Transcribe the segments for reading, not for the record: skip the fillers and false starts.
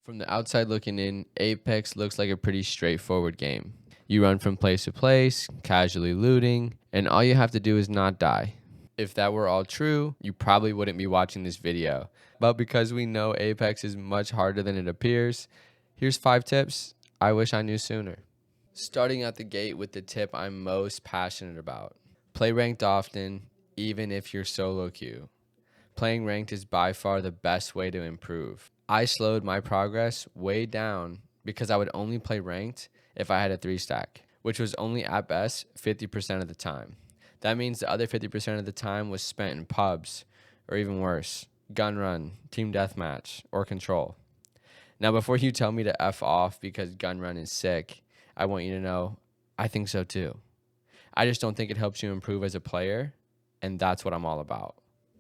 From the outside looking in, Apex looks like a pretty straightforward game. You run from place to place, casually looting, and all you have to do is not die. If that were all true, you probably wouldn't be watching this video. But because we know Apex is much harder than it appears, here's 5 tips I wish I knew sooner. Starting out the gate with the tip I'm most passionate about. Play ranked often, even if you're solo queue. Playing ranked is by far the best way to improve. I slowed my progress way down because I would only play ranked if I had a 3 stack, which was only at best 50% of the time. That means the other 50% of the time was spent in pubs, or even worse, gun run, team deathmatch, or control. Now, before you tell me to F off because gun run is sick, I want you to know I think so too. I just don't think it helps you improve as a player, and that's what I'm all about.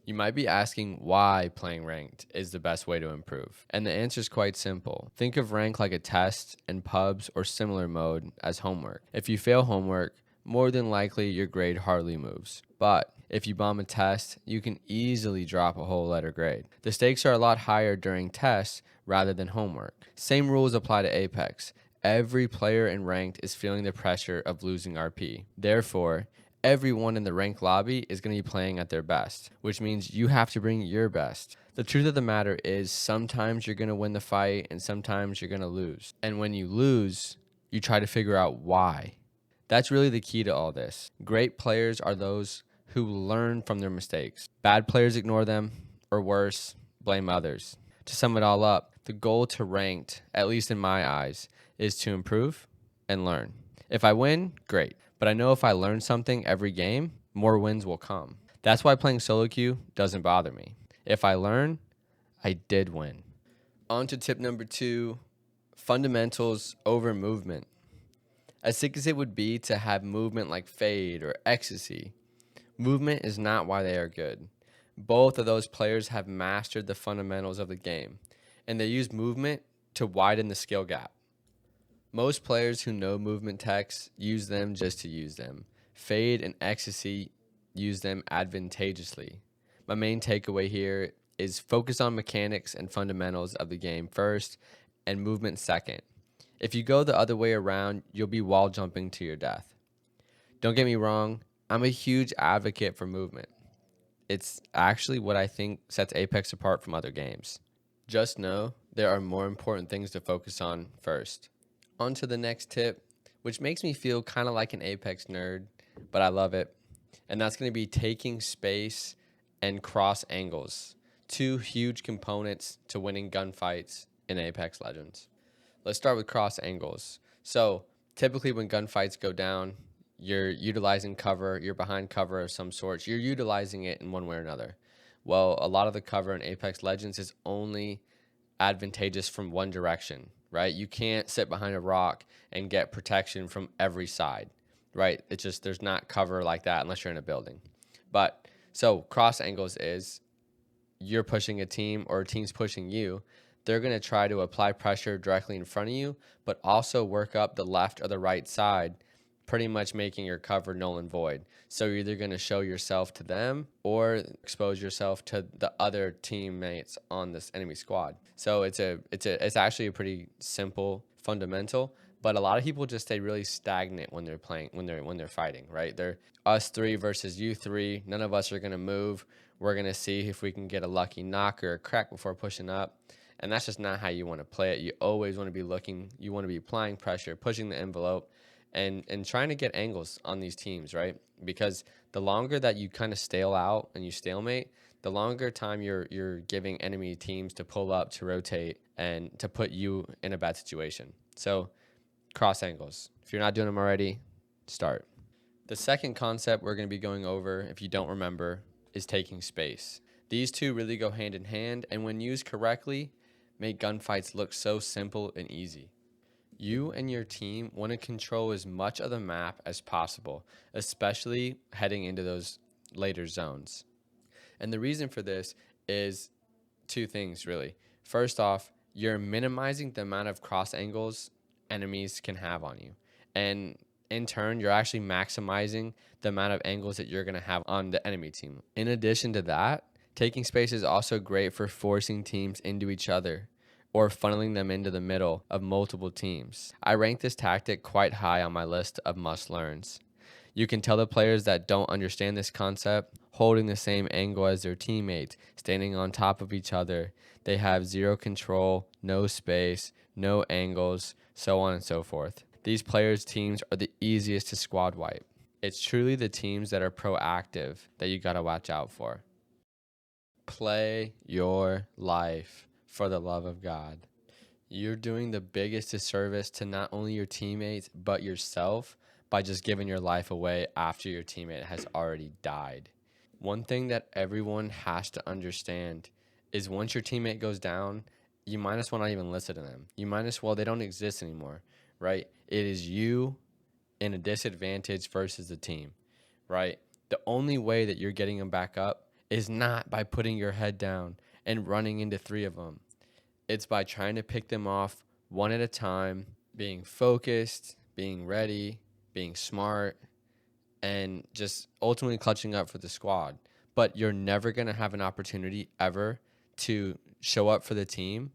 You might be asking why playing ranked is the best way to improve. And the answer is quite simple. Think of rank like a test and pubs or similar mode as homework. If you fail homework, more than likely your grade hardly moves. But if you bomb a test, you can easily drop a whole letter grade. The stakes are a lot higher during tests rather than homework. Same rules apply to Apex. Every player in ranked is feeling the pressure of losing RP. Therefore, everyone in the ranked lobby is going to be playing at their best, which means you have to bring your best. The truth of the matter is sometimes you're going to win the fight and sometimes you're going to lose. And when you lose, you try to figure out why. That's really the key to all this. Great players are those who learn from their mistakes. Bad players ignore them, or worse, blame others. To sum it all up, the goal to ranked, at least in my eyes, is to improve and learn. If I win, great. But I know if I learn something every game, more wins will come. That's why playing solo queue doesn't bother me. If I learn, I did win. On to tip number 2, fundamentals over movement. As sick as it would be to have movement like Fade or Ecstasy, movement is not why they are good. Both of those players have mastered the fundamentals of the game, and they use movement to widen the skill gap. Most players who know movement techs use them just to use them. Fade and Ecstasy use them advantageously. My main takeaway here is focus on mechanics and fundamentals of the game first and movement second. If you go the other way around, you'll be wall jumping to your death. Don't get me wrong, I'm a huge advocate for movement. It's actually what I think sets Apex apart from other games. Just know there are more important things to focus on first. On to the next tip, which makes me feel kind of like an Apex nerd, but I love it. And that's going to be taking space and cross angles. 2 huge components to winning gunfights in Apex Legends. Let's start with cross angles. So typically when gunfights go down, you're utilizing cover, you're behind cover of some sort, you're utilizing it in one way or another. Well, a lot of the cover in Apex Legends is only advantageous from one direction, right? You can't sit behind a rock and get protection from every side, right? It's just there's not cover like that unless you're in a building. But so cross angles is you're pushing a team or a team's pushing you. They're going to try to apply pressure directly in front of you, but also work up the left or the right side, pretty much making your cover null and void. So you're either going to show yourself to them or expose yourself to the other teammates on this enemy squad. So it's actually a pretty simple fundamental, but a lot of people just stay really stagnant when they're playing, when they're fighting, right? They're us 3 versus you 3. None of us are going to move. We're going to see if we can get a lucky knock or a crack before pushing up. And that's just not how you want to play it. You always want to be looking, you want to be applying pressure, pushing the envelope, and trying to get angles on these teams, right? Because the longer that you kind of stale out and you stalemate, the longer time you're giving enemy teams to pull up, to rotate, and to put you in a bad situation. So cross angles. If you're not doing them already, start. The second concept we're going to be going over, if you don't remember, is taking space. These two really go hand in hand, and when used correctly, make gunfights look so simple and easy. You and your team want to control as much of the map as possible, especially heading into those later zones. And the reason for this is 2 things, really. First off, you're minimizing the amount of cross angles enemies can have on you. And in turn, you're actually maximizing the amount of angles that you're going to have on the enemy team. In addition to that, taking space is also great for forcing teams into each other. or funneling them into the middle of multiple teams. I rank this tactic quite high on my list of must-learns. You can tell the players that don't understand this concept, holding the same angle as their teammates, standing on top of each other. They have zero control, no space, no angles, so on and so forth. These players' teams are the easiest to squad wipe. It's truly the teams that are proactive that you gotta watch out for. Play your life for the love of God. You're doing the biggest disservice to not only your teammates, but yourself by just giving your life away after your teammate has already died. One thing that everyone has to understand is once your teammate goes down, you might as well not even listen to them. You might as well, they don't exist anymore, right? It is you in a disadvantage versus the team, right? The only way that you're getting them back up is not by putting your head down and running into 3 of them. It's by trying to pick them off one at a time, being focused, being ready, being smart, and just ultimately clutching up for the squad. But you're never going to have an opportunity ever to show up for the team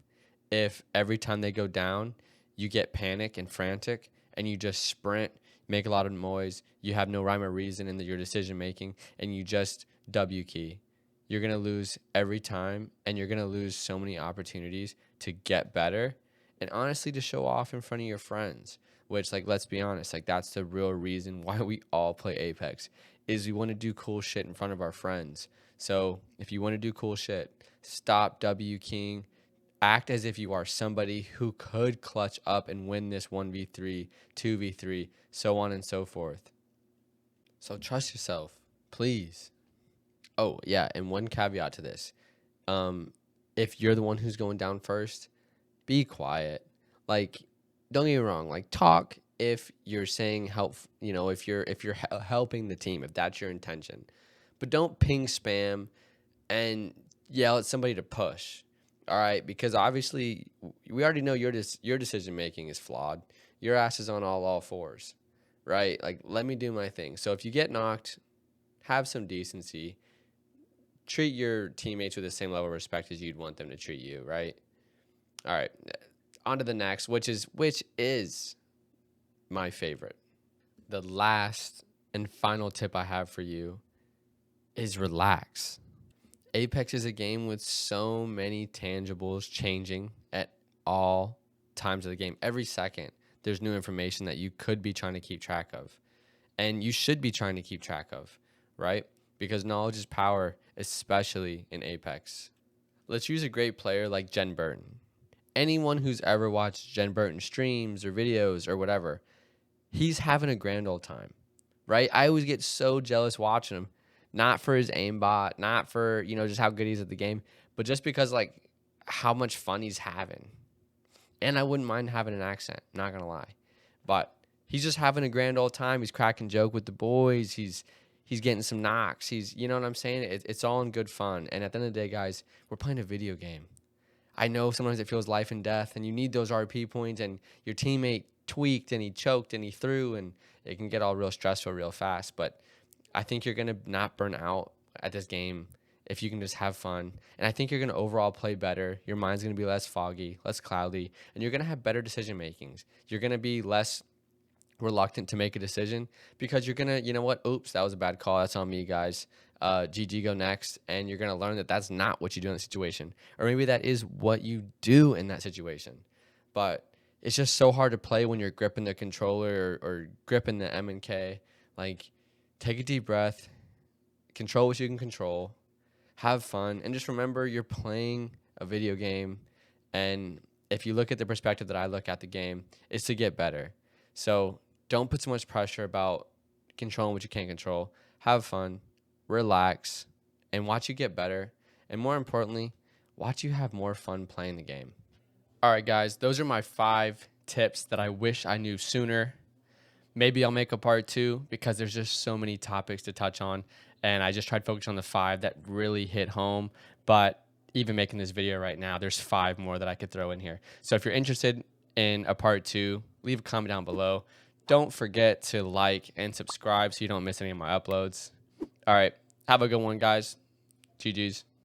if every time they go down, you get panic and frantic and you just sprint, make a lot of noise, you have no rhyme or reason in your decision making, and you just W key. You're going to lose every time, and you're going to lose so many opportunities to get better and honestly to show off in front of your friends, which, like, let's be honest, like, that's the real reason why we all play Apex, is we want to do cool shit in front of our friends. So if you want to do cool shit, stop W keying, act as if you are somebody who could clutch up and win this 1v3, 2v3, so on and so forth. So trust yourself, please. Oh, yeah, and one caveat to this. If you're the one who's going down first, be quiet. Like, don't get me wrong, like, talk if you're saying help, if you're helping the team, if that's your intention. But don't ping spam and yell at somebody to push. All right, because obviously we already know your decision making is flawed. Your ass is on all fours, right? Like, let me do my thing. So if you get knocked, have some decency. Treat your teammates with the same level of respect as you'd want them to treat you, right? All right, on to the next, which is my favorite. The last and final tip I have for you is relax. Apex is a game with so many tangibles changing at all times of the game. Every second, there's new information that you could be trying to keep track of. And you should be trying to keep track of, right? Because knowledge is power, especially in Apex. Let's use a great player like Jen Burton. Anyone who's ever watched Jen Burton streams or videos or whatever, he's having a grand old time, right? I always get so jealous watching him, not for his aimbot, not for, just how good he's at the game, but just because, like, how much fun he's having. And I wouldn't mind having an accent, not gonna lie. But he's just having a grand old time. He's cracking joke with the boys. He's getting some knocks. You know what I'm saying? It's all in good fun. And at the end of the day, guys, we're playing a video game. I know sometimes it feels life and death, and you need those RP points, and your teammate tweaked, and he choked, and he threw, and it can get all real stressful real fast. But I think you're going to not burn out at this game if you can just have fun. And I think you're going to overall play better. Your mind's going to be less foggy, less cloudy, and you're going to have better decision makings. You're going to be less reluctant to make a decision because you're going to, you know what? Oops, that was a bad call. That's on me, guys. GG, go next. And you're going to learn that that's not what you do in the situation. Or maybe that is what you do in that situation. But it's just so hard to play when you're gripping the controller or gripping the M&K. Like, take a deep breath, control what you can control, have fun, and just remember you're playing a video game. And if you look at the perspective that I look at the game, it's to get better. So don't put so much pressure about controlling what you can't control. Have fun, relax, and watch you get better. And more importantly, watch you have more fun playing the game. All right, guys, those are my 5 tips that I wish I knew sooner. Maybe I'll make a part 2 because there's just so many topics to touch on. And I just tried to focus on the 5 that really hit home. But even making this video right now, there's 5 more that I could throw in here. So if you're interested in a part 2, leave a comment down below. Don't forget to like and subscribe so you don't miss any of my uploads. All right, have a good one, guys. GG's.